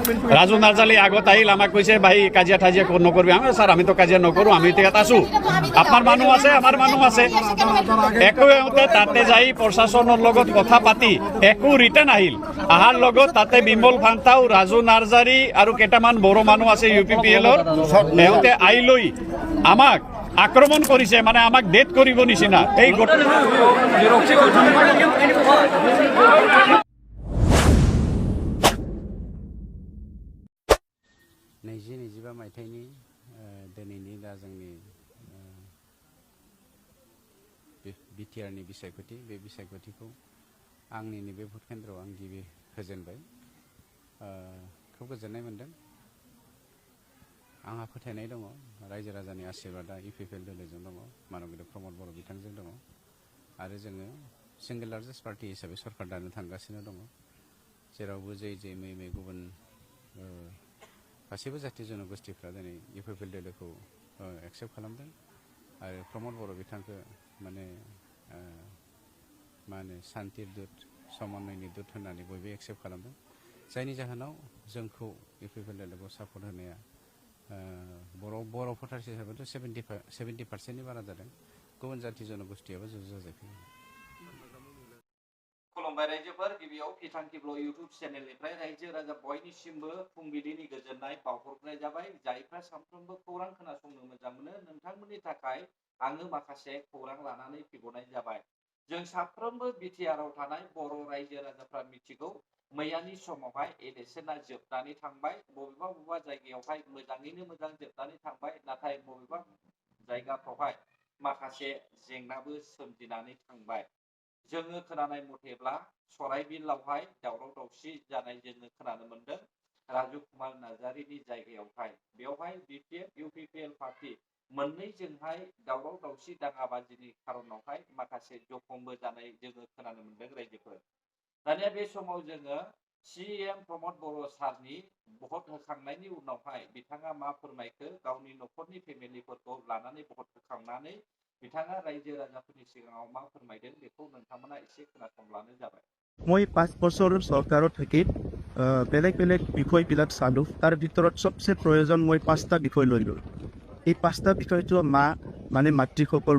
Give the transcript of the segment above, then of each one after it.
ৰাজু নাৰ্জালী আগত আহিল আমাক কৈছে ভাই কাজিয়া ঠাজিয়া নকৰবি আমি ছাৰ আমি তো কাজিয়া নকৰোঁ আমি ইয়াত আছোঁ আপোনাৰ মানুহ আছে আমাৰ মানুহ আছে একো সিহঁতে তাতে যাই প্ৰশাসনৰ লগত কথা পাতি একো ৰিটাৰ্ণ আহিল আহাৰ লগত তাতে বিমল ফান্তাও ৰাজু নাৰ্জাৰী আৰু কেইটামান বড়ো মানুহ আছে UPPLৰ সিহঁতে আহি লৈ আমাক আক্ৰমণ কৰিছে মানে আমাক ডেথ কৰিব নিচিনা এই नैजिबा मायथाइनि दिनैनि दा जोंनि बिटिआरनि बिसायख'थि बे बिसायख'थिखौ आंनि नैबे भट केन्द्रआव आं गिबि होजेनबाय खोब गोजोननाय मोनदों आंहा फोथायनाय दङ रायजो राजानि आशीर्बादा UPPL दोलोजों दङ मानगोदै प्रमद बर' बिथांजों दङ आरो जोङो सिंगल लार्जेस्ट पार्टी हिसाबै सरकार दानो थांगासिनो दङ जेरावबो जै मै गुबुन गासैबो जाथि जनगोष्ठीफ्रा दिनै UPPL दोलोखौ एक्सेप्ट खालामदों आरो प्रमद बर' बिथांखौ माने मा होनो शान्तिर दुत समन्वयनि दुत होननानै बयबो एक्सेप्ट खालामदों जायनि जाहोनाव जोंखौ UPPL दोलोखौ सापर्ट होनाया बर' भटार्स हिसाबैथ' 70% बारा जादों गुबुन जाथि जनगोष्ठीयाबो ज' जाजोबदों खुलुमबाय रायजोफोर गिबियाव बिथांखिब्ल इउटुब चेनेलनिफ्राय रायजो राजा बयनिसिमबो फुंबिलिनि गोजोननाय बावहरनाय जाबाय जायफ्रा सानफ्रोमबो खौरां खोनासंनो मोजां मोनो नोंथांमोननि थाखाय आङो माखासे खौरां लानानै फैबावनाय जाबाय जों साफ्रोमबो बिटिआरआव थानाय बर' रायजो राजाफ्रा मिथिगौ मैयानि समावहाय इलेक्शना जोबनानै थांबाय बबेबा जायगायावहाय मोजाङैनो मोजां जोबनानै थांबाय नाथाय बबेबा जायगाफ्रावहाय माखासे जेंनाबो सोमजिनानै थांबाय जोङो खोनानाय मथेब्ला सराइबिलावहाय दावराव दावसि जानाय जोङो खोनानो मोनदों राजु कुमार नार्जारीनि जायगायावहाय बेवहाय UPPL पार्टी मोननैजोंहाय दावराव दावसि दाङाबाजिनि खारनावहाय माखासे जखमबो जानाय जोङो खोनानो मोनदों रायजोफोर दानिया बे समाव जोङो CM प्रमद बर' सारनि भट होखांनायनि उनावहाय बिथाङा मा फोरमायखो गावनि न'खरनि फेमिलिफोरखौ लानानै भट होखांनानै बिथाङा रायजो राजाफोरनि सिगाङाव मा फोरमायदों बेखौ नोंथांमोना एसे खोनासंब्लानो जाबाय মই 5 বছৰ চৰকাৰত থাকি বেলেগ বেলেগ বিষয়বিলাক চালোঁ তাৰ ভিতৰত সবচে প্ৰয়োজন মই 5টা বিষয় লৈলোঁ এই 5টা বিষয়টো মানে মাতৃসকল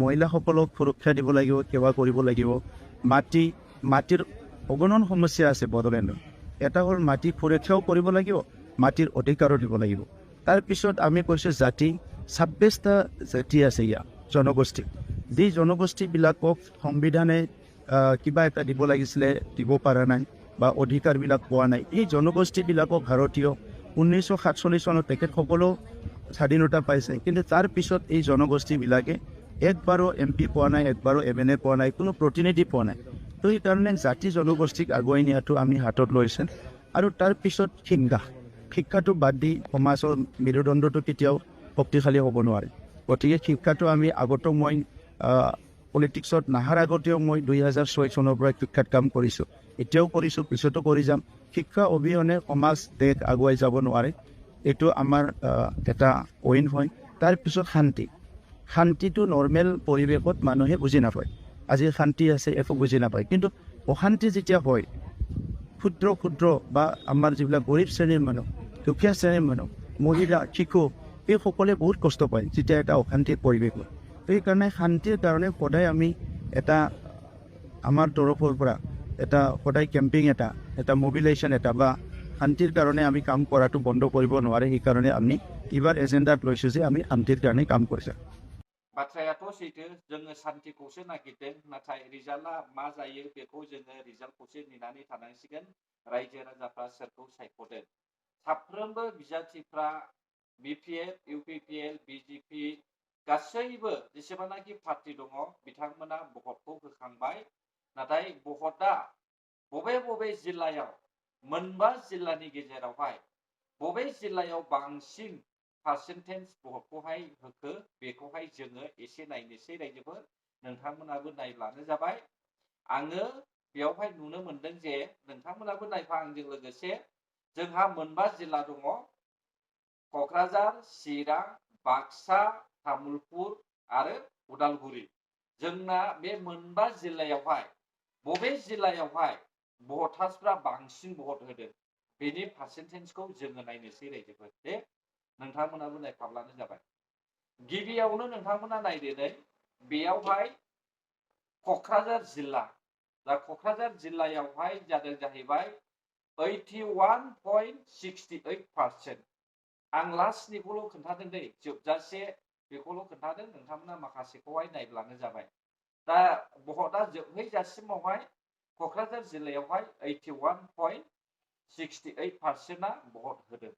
মহিলাসকলক সুৰক্ষা দিব লাগিব সেৱা কৰিব লাগিব মাটিৰ অগণন সমস্যা আছে বড়োলেণ্ডত এটা হ'ল মাটি সুৰক্ষাও কৰিব লাগিব মাটিৰ অধিকাৰো দিব লাগিব তাৰপিছত আমি কৈছোঁ জাতি 26টা জাতি আছে ইয়াত জনগোষ্ঠী যি জনগোষ্ঠীবিলাকক সংবিধানে কিবা এটা দিব লাগিছিলে দিব পৰা নাই বা অধিকাৰবিলাক পোৱা নাই এই জনগোষ্ঠীবিলাকক ভাৰতীয় 1947 চনত তেখেতসকলেও স্বাধীনতা পাইছে কিন্তু তাৰ পিছত এই জনগোষ্ঠীবিলাকে একবাৰো MP পোৱা নাই একবাৰো MNA পোৱা নাই কোনো প্ৰতিনিধি পোৱা নাই তো সেইকাৰণে জাতি জনগোষ্ঠীক আগুৱাই নিয়াটো আমি হাতত লৈছে আৰু তাৰ পিছত শিক্ষাটো বাদ দি সমাজৰ মেৰুদণ্ডটো কেতিয়াও শক্তিশালী হ'ব নোৱাৰে গতিকে শিক্ষাটো আমি আগতো মই পলিটিক্সত নাহাৰ আগতেও মই 2006 চনৰ পৰা শিক্ষাত কাম কৰিছোঁ এতিয়াও কৰিছোঁ পিছতো কৰি যাম শিক্ষা অবিহনে সমাজ দেশ আগুৱাই যাব নোৱাৰে এইটো আমাৰ এটা অইন হয় তাৰপিছত শান্তিটো নৰ্মেল পৰিৱেশত মানুহে বুজি নাপায় আজি শান্তি আছে একো বুজি নাপায় কিন্তু অশান্তি যেতিয়া হয় ক্ষুদ্ৰ বা আমাৰ যিবিলাক গৰীব শ্ৰেণীৰ মানুহ দুখীয়া শ্ৰেণীৰ মানুহ মহিলা শিশু এইসকলে বহুত কষ্ট পায় যেতিয়া এটা অশান্তিৰ পৰিৱেশ হয় সেইকাৰণে শান্তিৰ কাৰণে সদায় আমি এটা আমাৰ তৰফৰ পৰা এটা সদায় কেম্পিং এটা মোবিলাইজেশ্যন বা শান্তিৰ কাৰণে আমি কাম কৰাটো বন্ধ কৰিব নোৱাৰে সেইকাৰণে আমি এইবাৰ এজেণ্ডাত লৈছোঁ যে আমি শান্তিৰ কাৰণে কাম কৰিছোঁ बाथ्रायाथ' सैथो जोङो शान्तिखौसो नागिरदों नाथाय रिजाल्टआ मा जायो बेखौ जोङो रिजाल्टखौसो नेनानै थानांसिगोन रायजो राजाफ्रा सोरखौ सायख'दों साफ्रोमबो बिजाथिफ्रा BPF UPPL BJP गासैबो जेसेबांनाखि पार्टी दङ बिथांमोना भटखौ होखांबाय नाथाय भटआ बबे जिल्लायाव मोनबा जिल्लानि गेजेरावहाय बबे जिल्लायाव बांसिन पार्सेन्टेज भटखौहाय होखो बेखौहाय जोङो एसे नायनोसै रायजोफोर नोंथांमोनाबो नायब्लानो जाबाय आङो बेयावहाय नुनो मोनदों जे नोंथांमोनाबो नायफा आंजों लोगोसे जोंहा मोनबा जिल्ला दङ क'क्राझार चिरां बाक्सा तामुलपुर आरो उदालगुरि जोंना बे मोनबा जिल्लायावहाय बबे जिल्लायावहाय भटार्सफ्रा बांसिन भट होदों बेनि पार्सेन्टेजखौ जोङो नायनोसै रायजोफोर दे नोंथांमोनाबो नायफाब्लानो जाबाय गिबियावनो नोंथांमोना नायदो नै बेयावहाय क'क्राझार जिल्ला दा क'क्राझार जिल्लायावहाय जादों जाहैबाय 81.68%। आं लास्टनिखौल' खोन्थादों दै जोबजासे बेखौल' खोन्थादों नोंथांमोना माखासेखौहाय नायब्लानो जाबाय दा भटआ जोबहैजासिमावहाय क'क्राझार जिल्लायावहाय 81.68%आ भट होदों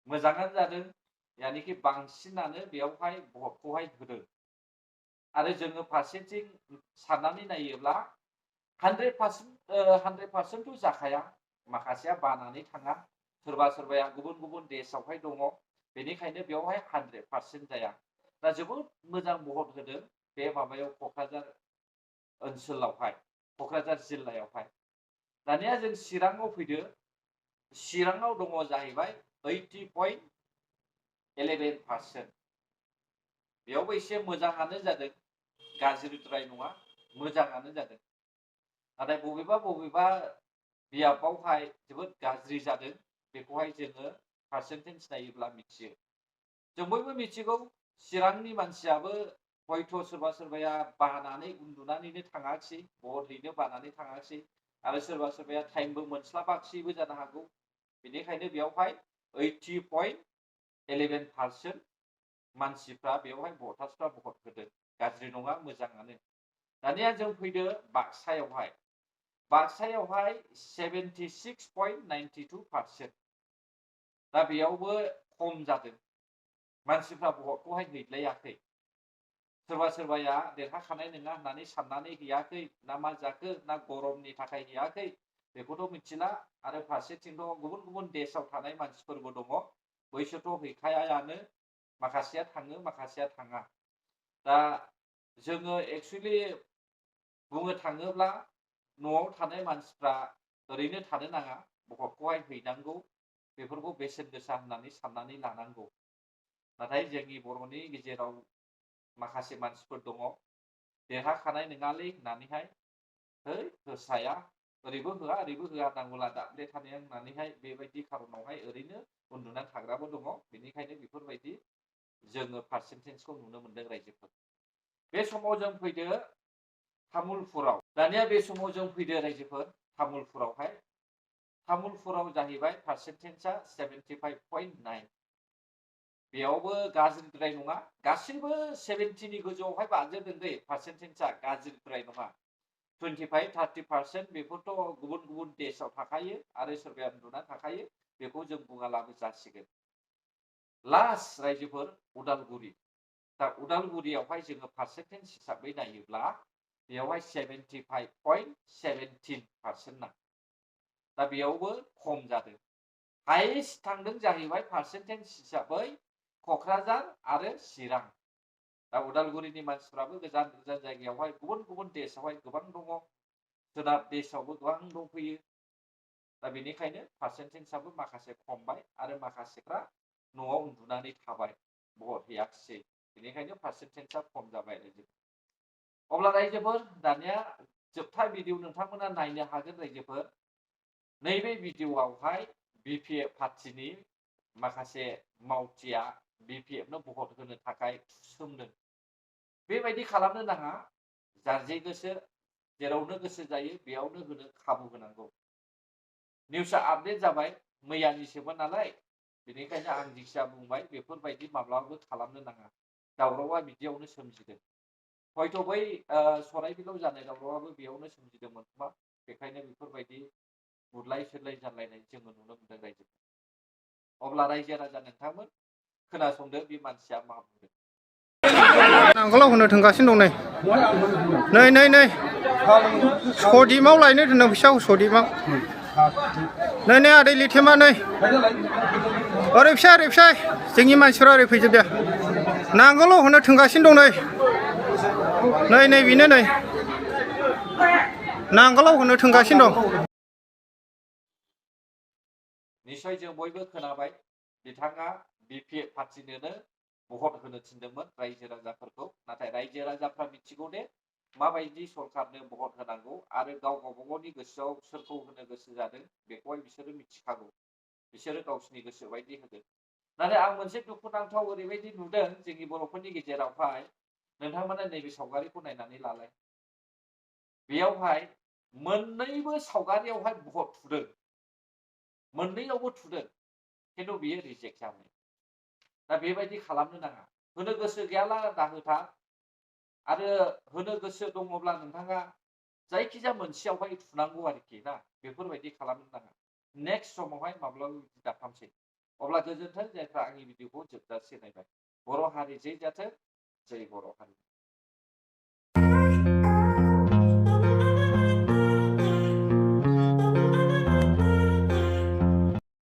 मोजाङानो जादों यानिखि बांसिनानो बेयावहाय भटखौहाय होदों आरो जोङो फारसेथिं साननानै नायोब्ला 100% जाखाया माखासेया बानानै थाङा सोरबा सोरबाया गुबुन गुबुन देशआवहाय दङ बेनिखायनो बेयावहाय 100% जाया दा जोबोद मोजां भट होदों बे माबायाव क'क्राझार ओनसोलावहाय क'क्राझार जिल्लायावहाय दानिया जों चिराङाव फैदो चिराङाव दङ जाहैबाय 80.11%। बेयावबो एसे मोजाङानो जादों गाज्रिद्राय नङा मोजाङानो जादों नाथाय बबेबा बबेबा बियाबावहाय जोबोद गाज्रि जादों बेखौहाय जोङो पार्सेन्टेज नायोब्ला मिथियो जों बयबो मिथिगौ चिरांनि मानसियाबो हयथ' सोरबा सोरबाया बानानै उन्दुनानैनो थाङाखिसै भट हैनो बानानै थाङाखिसै आरो सोरबा सोरबाया टाइमबो मोनस्लाबाखिसैबो जानो हागौ बेनिखायनो बेयावहाय 80.11% मानसिफ्रा बेवहाय भटार्सफ्रा भट होदों गाज्रि नङा मोजाङानो दानिया जों फैदो बाक्सायावहाय 76.92%। दा बेयावबो खम जादों मानसिफ्रा भटखौहाय हैलायाखै सोरबा सोरबाया देरहाखानाय नङा होननानै साननानै हैयाखै ना मा जाखो ना गरमनि थाखाय हैयाखै बेखौथ' मिथिला आरो फारसेथिंथ' गुबुन गुबुन देशआव थानाय मानसिफोरबो दङ बैसोरथ' हैखायानो माखासेया थाङो माखासेया थाङा दा जोङो एक्चुअली बुंनो थाङोब्ला न'आव थानाय मानसिफ्रा ओरैनो थानो नाङा भटखौहाय हैनांगौ बेफोरखौ बेसेन गोसा होननानै साननानै लानांगौ नाथाय जोंनि बर'नि गेजेराव माखासे मानसिफोर दङ देरहाखानाय नङालै होननानैहाय है होसाया ओरैबो होआ ओरैबो होआ नांगौला दाब्ले थानाया होननानैहाय बेबायदि खारनावहाय ओरैनो उन्दुनानै थाग्राबो दङ बेनिखायनो बेफोरबायदि जोङो पार्सेन्टेजखौ नुनो मोनदों रायजोफोर बे समाव जों फैदो तामुलपुराव दानिया बे समाव जों फैदो रायजोफोर तामुलपुराव जाहैबाय पार्सेन्टेजआ 75.9 बेयावबो गाज्रिद्राय नङा गासैबो 70नि गोजौआवहाय बारजोबदों दै पार्सेन्टेजआ गाज्रिद्राय नङा 25-30% बेफोरथ' गुबुन गुबुन देशआव थाखायो आरो सोरबाया उन्दुना थाखायो बेखौ जों बुङालाबो जासिगोन लास्ट रायजोफोर उदालगुरि दा उदालगुरियावहाय जोङो पार्सेन्टेज हिसाबै नायोब्ला बेयावहाय 75.17% ना दा बेयावबो खम जादों हाइस्ट थांदों जाहैबाय पार्सेन्टेज हिसाबै क'क्राझार आरो चिरां दा उदालगुरिनि मानसिफ्राबो गोजान गोजान जायगायावहाय गुबुन गुबुन देशआवहाय गोबां दङ सोनाब देशआवबो गोबां दंफैयो दा बेनिखायनो पार्सेन्टेजआबो माखासे खमबाय आरो माखासेफ्रा न'आव उन्दुनानै थाबाय भट हैयाखिसै बेनिखायनो पार्सेन्टेजआ खम जाबाय रायजोफोर अब्ला रायजोफोर दानिया जोबथा भिडिअ नोंथांमोना नायनो हागोन रायजोफोर नैबे भिडिअआवहाय बिपिएफ पार्टिनि माखासे मावथिया बिपिएफनो भट होनो थाखाय थुसोमदों बेबायदि खालामनो नाङा जार जे गोसो जेरावनो गोसो जायो बेयावनो होनो खाबु होनांगौ निउसआ आपडेट जाबाय मैयानिसोमोन नालाय बेनिखायनो आं जिखिया बुंबाय बेफोरबायदि माब्लाबाबो खालामनो नाङा दावरावआ बिदियावनो सोमजिदों हयथ' बै सराइबिलाव जानाय दावरावआबो बेयावनो सोमजिदोंमोन खोमा बेखायनो बेफोरबायदि बुलाय सोलाय जालायनाय जोङो नुनो मोनदों रायजो अब्ला रायजो राजा नोंथांमोन खोनासंदो बे मानसिया मा बुंदों नांगोलाव होनो थांगासिनो दं नै सदिमाव लायनो दोनदों फैसाखौ सदिमाव नै आदै लिथेमा नै ओरै फिसाय जोंनि मानसिफ्रा ओरै फैजोबदो नांगोलाव होनो थांगासिनो दं नै बेनो नै नांगोलाव होनो थांगासिनो दं निश्चय जों बयबो खोनाबाय बिथाङा बिपिएफ पार्टिनोनो भट होनो थिनदोंमोन रायजो राजाफोरखौ नाथाय रायजो राजाफ्रा मिथिगौ दे माबायदि सरकारनो भट होनांगौ आरो गाव गावबागावनि गोसोआव सोरखौ होनो गोसो जादों बेखौहाय बिसोरो मिथिखागौ बिसोरो गावसिनि गोसो बायदि होगोन नाथाय आं मोनसे दुखुनांथाव ओरैबायदि नुदों जोंनि बर'फोरनि गेजेरावहाय नोंथांमोना नैबे सावगारिखौ नायनानै लालाय बेयावहाय मोननैबो सावगारियावहाय भट थुदों मोननैयावबो थुदों खिन्थु बियो रिजेक्ट जाबाय दा बेबायदि खालामनो नाङा होनो गोसो गैयाला दाहोथा आरो होनो गोसो दङब्ला नोंथाङा जायखिजाया मोनसेयावहाय थुनांगौ आरोखि ना बेफोरबायदि खालामनो नाङा नेक्स्ट समावहाय माब्लाबा बिदि दाखामसै अब्ला गोजोन्थों जायफ्रा आंनि भिडिअखौ जोबजासे नायबाय बर' हारि जै जाथों जै बर' हारि